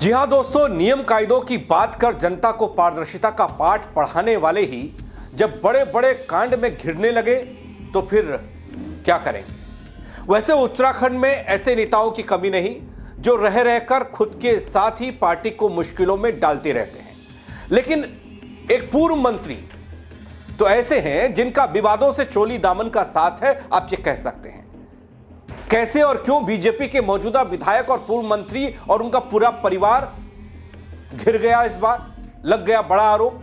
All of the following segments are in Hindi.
जी हां दोस्तों, नियम कायदों की बात कर जनता को पारदर्शिता का पाठ पढ़ाने वाले ही जब बड़े बड़े कांड में घिरने लगे तो फिर क्या करेंगे। वैसे उत्तराखंड में ऐसे नेताओं की कमी नहीं जो रह रहकर खुद के साथ ही पार्टी को मुश्किलों में डालते रहते हैं, लेकिन एक पूर्व मंत्री तो ऐसे हैं जिनका विवादों से चोली दामन का साथ है, आप ये कह सकते हैं। कैसे और क्यों बीजेपी के मौजूदा विधायक और पूर्व मंत्री और उनका पूरा परिवार घिर गया, इस बार लग गया बड़ा आरोप।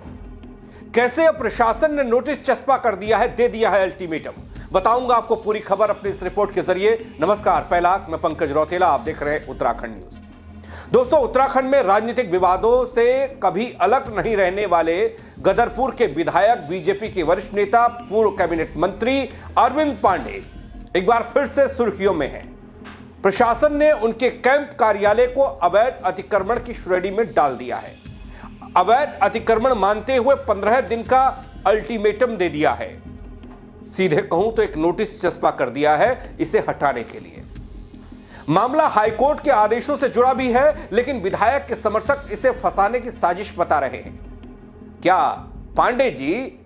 कैसे अब प्रशासन ने नोटिस चस्पा कर दिया है, दे दिया है अल्टीमेटम, बताऊंगा आपको पूरी खबर अपनी इस रिपोर्ट के जरिए। नमस्कार, पहला मैं पंकज रौतेला, आप देख रहे हैं उत्तराखंड न्यूज। दोस्तों, उत्तराखंड में राजनीतिक विवादों से कभी अलग नहीं रहने वाले गदरपुर के विधायक, बीजेपी के वरिष्ठ नेता, पूर्व कैबिनेट मंत्री अरविंद पांडे एक बार फिर से सुर्खियों में हैं। प्रशासन ने उनके कैंप कार्यालय को अवैध अतिक्रमण की श्रेणी में डाल दिया है। अवैध अतिक्रमण मानते हुए 15 दिन का अल्टीमेटम दे दिया है। सीधे कहूं तो एक नोटिस चस्पा कर दिया है इसे हटाने के लिए। मामला हाईकोर्ट के आदेशों से जुड़ा भी है, लेकिन विधायक के समर्थक इसे फंसाने की साजिश बता रहे हैं। क्या पांडे जी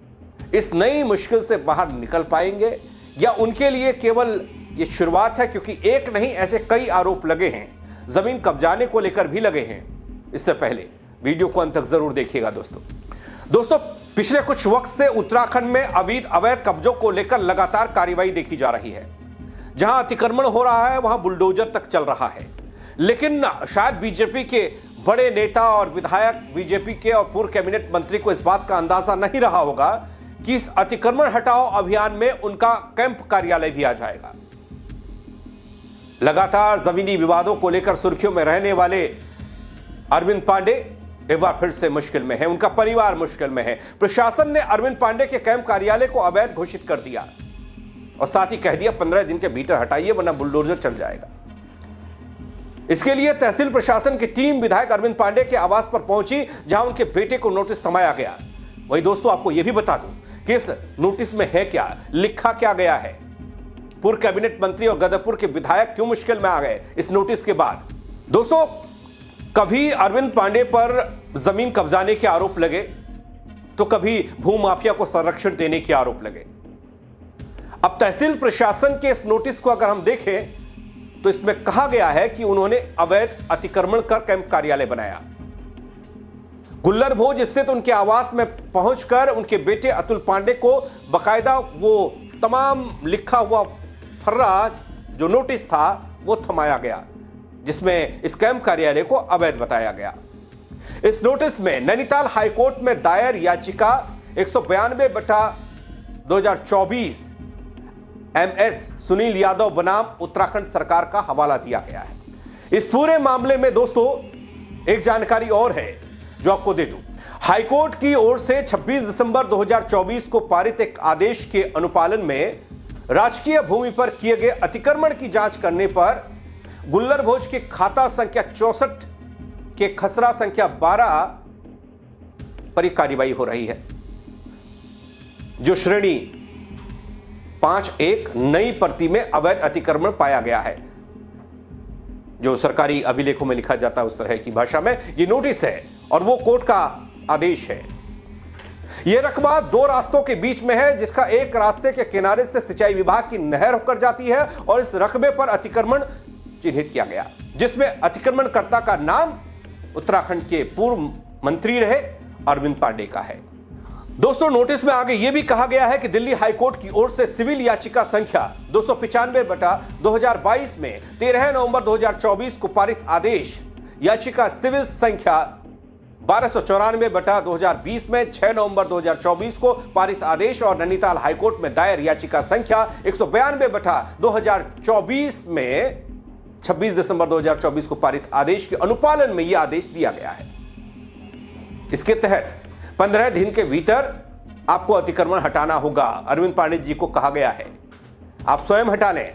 इस नई मुश्किल से बाहर निकल पाएंगे या उनके लिए केवल ये शुरुआत है? क्योंकि एक नहीं, ऐसे कई आरोप लगे हैं, जमीन कब्जाने को लेकर भी लगे हैं। इससे पहले वीडियो को अंत तक जरूर देखिएगा दोस्तों, पिछले कुछ वक्त से उत्तराखंड में अवैध कब्जों को लेकर लगातार कार्रवाई देखी जा रही है। जहां अतिक्रमण हो रहा है वहां बुलडोजर तक चल रहा है, लेकिन शायद बीजेपी के बड़े नेता और विधायक, बीजेपी के और पूर्व कैबिनेट मंत्री को इस बात का अंदाजा नहीं रहा होगा कि इस अतिक्रमण हटाओ अभियान में उनका कैंप कार्यालय भी आ जाएगा। लगातार जमीनी विवादों को लेकर सुर्खियों में रहने वाले अरविंद पांडे एक बार फिर से मुश्किल में है, उनका परिवार मुश्किल में है। प्रशासन ने अरविंद पांडे के कैंप कार्यालय को अवैध घोषित कर दिया और साथ ही कह दिया 15 दिन के भीतर हटाइए वरना बुलडोजर चल जाएगा। इसके लिए तहसील प्रशासन की टीम विधायक अरविंद पांडे के आवास पर पहुंची, जहां उनके बेटे को नोटिस थमाया गया। वही दोस्तों, आपको यह भी बता दूं कि इस नोटिस में है क्या, लिखा क्या गया है। पूर्व कैबिनेट मंत्री और गदरपुर के विधायक क्यों मुश्किल में आ गए इस नोटिस के बाद। दोस्तों, कभी अरविंद पांडे पर जमीन कब्जाने के आरोप लगे तो कभी भूमाफिया को संरक्षण देने के आरोप लगे। अब तहसील प्रशासन के इस नोटिस को अगर हम देखें तो इसमें कहा गया है कि उन्होंने अवैध अतिक्रमण कर कैंप कार्यालय बनाया। गुल्लर भोज स्थित उनके आवास में पहुंचकर उनके बेटे अतुल पांडे को बकायदा वो तमाम लिखा हुआ फर्रा जो नोटिस था वो थमाया गया, जिसमें इस कैंप कार्यालय को अवैध बताया गया। इस नोटिस में नैनीताल हाईकोर्ट में दायर याचिका 192/2024 MS सुनील यादव बनाम उत्तराखंड सरकार का हवाला दिया गया है। इस पूरे मामले में दोस्तों एक जानकारी और है जो आपको दे दूं। हाईकोर्ट की ओर से 26 दिसंबर 2024 को पारित एक आदेश के अनुपालन में राजकीय भूमि पर किए गए अतिक्रमण की जांच करने पर गुल्लर भोज के खाता संख्या 64 के खसरा संख्या 12 पर कार्रवाई हो रही है, जो श्रेणी 5(1) नई प्रति में अवैध अतिक्रमण पाया गया है। जो सरकारी अभिलेखों में लिखा जाता है उस तरह की भाषा में यह नोटिस है और वो कोर्ट का आदेश है। यह रकबा 2 रास्तों के बीच में है, जिसका एक रास्ते के किनारे से सिंचाई विभाग की नहर होकर जाती है और इस रकबे पर अतिक्रमण चिन्हित किया गया, जिसमें अतिक्रमणकर्ता का नाम उत्तराखंड के पूर्व मंत्री रहे अरविंद पांडे का है। दोस्तों, नोटिस में आगे यह भी कहा गया है कि दिल्ली हाईकोर्ट की ओर से सिविल याचिका संख्या 295/2022 में 13 नवंबर 2024 को पारित आदेश, याचिका सिविल संख्या 1294/2020 में 6 नवंबर 2024 को पारित आदेश और नैनीताल हाईकोर्ट में दायर याचिका संख्या 192/2024 में 26 दिसंबर 2024 को पारित आदेश के अनुपालन में यह आदेश दिया गया है। इसके तहत 15 दिन के भीतर आपको अतिक्रमण हटाना होगा। अरविंद पांडे जी को कहा गया है आप स्वयं हटा लें,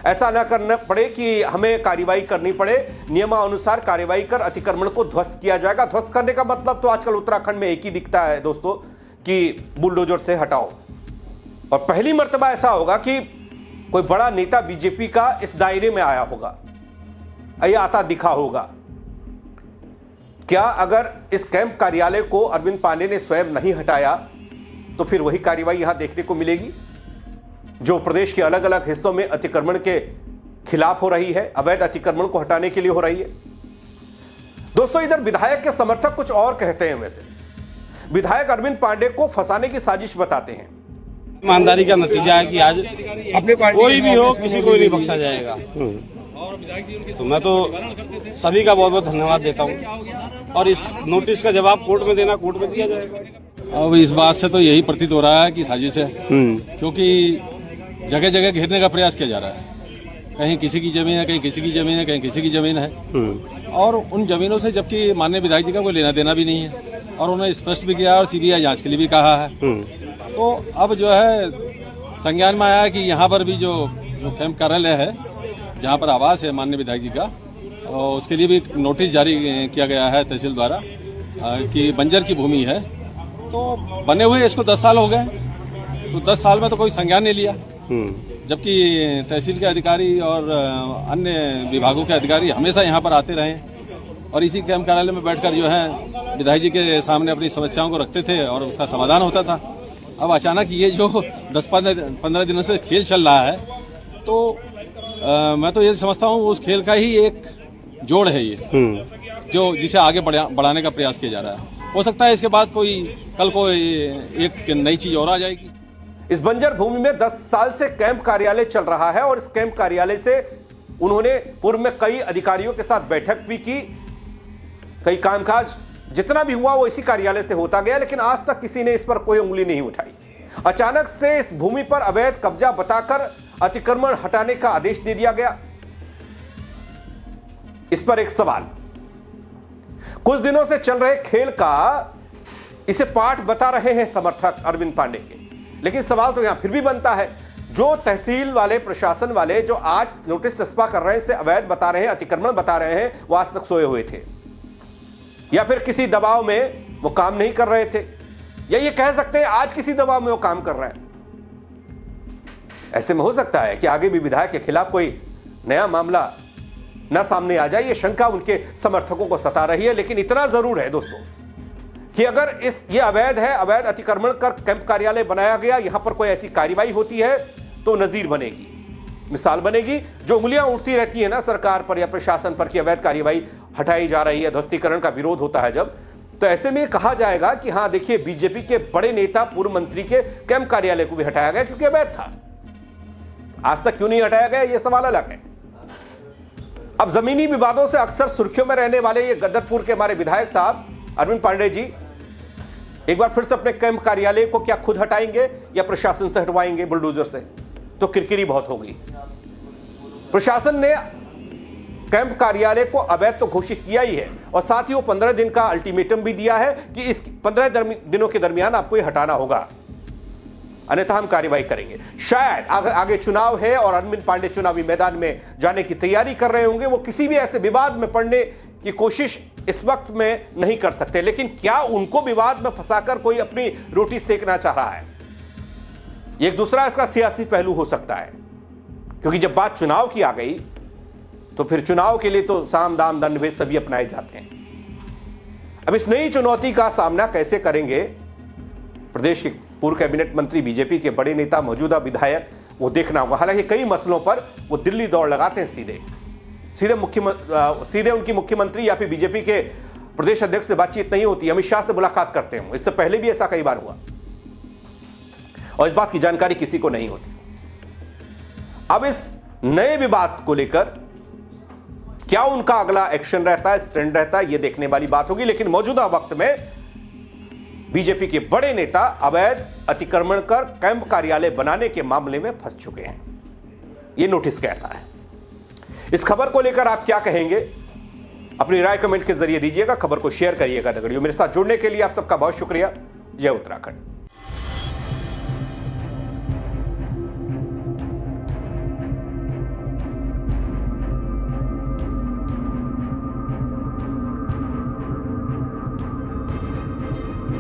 ऐसा न करना पड़े कि हमें कार्रवाई करनी पड़े। नियमानुसार कार्रवाई कर अतिक्रमण को ध्वस्त किया जाएगा। ध्वस्त करने का मतलब तो आजकल उत्तराखंड में एक ही दिखता है दोस्तों कि बुलडोजर से हटाओ, और पहली मर्तबा ऐसा होगा कि कोई बड़ा नेता बीजेपी का इस दायरे में आया होगा, या आता दिखा होगा। क्या अगर इस कैंप कार्यालय को अरविंद पांडे ने स्वयं नहीं हटाया तो फिर वही कार्रवाई यहां देखने को मिलेगी जो प्रदेश के अलग अलग हिस्सों में अतिक्रमण के खिलाफ हो रही है, अवैध अतिक्रमण को हटाने के लिए हो रही है। दोस्तों, इधर विधायक के समर्थक कुछ और कहते हैं। वैसे विधायक अरविंद पांडे को फंसाने की साजिश बताते हैं। ईमानदारी का नतीजा है कि आज अपने कोई भी हो, किसी को नहीं बख्शा जाएगा। तो मैं तो सभी का बहुत बहुत धन्यवाद देता हूँ और इस नोटिस का जवाब कोर्ट में देना, कोर्ट में दिया जाएगा। अब इस बात से तो यही प्रतीत हो रहा है कि साजिश है, क्योंकि जगह जगह घेरने का प्रयास किया जा रहा है। कहीं किसी की जमीन है, कहीं किसी की जमीन है, कहीं किसी की जमीन है, और उन जमीनों से जबकि माननीय विधायक जी का कोई लेना देना भी नहीं है और उन्होंने स्पष्ट भी किया और सीबीआई जांच के लिए भी कहा है। तो अब जो है संज्ञान में आया कि यहाँ पर भी जो कैंप कार्यालय है, जहाँ पर आवास है माननीय विधायक जी का, और उसके लिए भी नोटिस जारी किया गया है तहसील द्वारा कि बंजर की भूमि है। तो बने हुए इसको 10 साल हो गए, तो 10 साल में तो कोई संज्ञान नहीं लिया, जबकि तहसील के अधिकारी और अन्य विभागों के अधिकारी हमेशा यहाँ पर आते रहे और इसी कैंप कार्यालय में बैठकर जो है विधायक जी के सामने अपनी समस्याओं को रखते थे और उसका समाधान होता था। अब अचानक ये जो 10-15 दिनों से खेल चल रहा है, तो मैं तो ये समझता हूँ उस खेल का ही एक जोड़ है ये, जो जिसे आगे बढ़ाने का प्रयास किया जा रहा है। हो सकता है इसके बाद कल को एक नई चीज और आ जाएगी। इस बंजर भूमि में 10 साल से कैंप कार्यालय चल रहा है और इस कैंप कार्यालय से उन्होंने पूर्व में कई अधिकारियों के साथ बैठक भी की, कई कामकाज जितना भी हुआ वो इसी कार्यालय से होता गया, लेकिन आज तक किसी ने इस पर कोई उंगली नहीं उठाई। अचानक से इस भूमि पर अवैध कब्जा बताकर अतिक्रमण हटाने का आदेश दे दिया गया। इस पर एक सवाल, कुछ दिनों से चल रहे खेल का इसे पाठ बता रहे हैं समर्थक अरविंद पांडे के, लेकिन सवाल तो यहां फिर भी बनता है, जो तहसील वाले, प्रशासन वाले जो आज नोटिस चस्पा कर रहे हैं, इसे अवैध बता रहे हैं, अतिक्रमण बता रहे हैं, वो आज तक सोए हुए थे या फिर किसी दबाव में वो काम नहीं कर रहे थे, या ये कह सकते हैं आज किसी दबाव में वो काम कर रहे हैं। ऐसे में हो सकता है कि आगे भी विधायक के खिलाफ कोई नया मामला न सामने आ जाए। ये शंका उनके समर्थकों को सता रही है, लेकिन इतना जरूर है दोस्तों कि अगर ये अवैध है, अवैध अतिक्रमण कर कैंप कार्यालय बनाया गया, यहां पर कोई ऐसी कार्रवाई होती है तो नजीर बनेगी, मिसाल बनेगी। जो उंगलियां उठती रहती है ना सरकार पर या प्रशासन पर कि अवैध कार्रवाई हटाई जा रही है, ध्वस्तीकरण का विरोध होता है जब, तो ऐसे में कहा जाएगा कि हां देखिए, बीजेपी के बड़े नेता, पूर्व मंत्री के कैंप कार्यालय को भी हटाया गया क्योंकि अवैध था। आज तक क्यों नहीं हटाया गया, यह सवाल अलग है। अब जमीनी विवादों से अक्सर सुर्खियों में रहने वाले ये गदरपुर के हमारे विधायक साहब अरविंद पांडे जी एक बार फिर से अपने कैंप कार्यालय को क्या खुद हटाएंगे या प्रशासन से हटवाएंगे बुलडोजर से, तो किरकिरी बहुत होगी। प्रशासन ने कैंप कार्यालय को अवैध तो घोषित किया ही है और साथ ही वो 15 दिन का अल्टीमेटम भी दिया है कि इस 15 दिनों के दरमियान आपको ये हटाना होगा, अन्यथा हम कार्रवाई करेंगे। शायद आगे चुनाव है और अरविंद पांडे चुनावी मैदान में जाने की तैयारी कर रहे होंगे, वो किसी भी ऐसे विवाद में पड़ने की कोशिश इस वक्त में नहीं कर सकते, लेकिन क्या उनको विवाद में फंसाकर कोई अपनी रोटी सेकना चाह रहा है? एक दूसरा इसका सियासी पहलू हो सकता है, क्योंकि जब बात चुनाव की आ गई तो फिर चुनाव के लिए तो साम दाम दंड भेद सभी अपनाए जाते हैं। अब इस नई चुनौती का सामना कैसे करेंगे प्रदेश के पूर्व कैबिनेट मंत्री, बीजेपी के बड़े नेता, मौजूदा विधायक, वो देखना होगा। हालांकि कई मसलों पर वो दिल्ली दौड़ लगाते हैं, सीधे उनकी मुख्यमंत्री या फिर बीजेपी के प्रदेश अध्यक्ष से बातचीत नहीं होती, अमित शाह से मुलाकात करते हैं। इससे पहले भी ऐसा कई बार हुआ और इस बात की जानकारी किसी को नहीं होती। अब इस नए विवाद को लेकर क्या उनका अगला एक्शन रहता है, स्टैंड रहता है, यह देखने वाली बात होगी। लेकिन मौजूदा वक्त में बीजेपी के बड़े नेता अवैध अतिक्रमण कर कैंप कार्यालय बनाने के मामले में फंस चुके हैं, यह नोटिस कहता है। इस खबर को लेकर आप क्या कहेंगे, अपनी राय कमेंट के जरिए दीजिएगा, खबर को शेयर करिएगा। मेरे साथ जुड़ने के लिए आप सबका बहुत शुक्रिया। जय उत्तराखंड।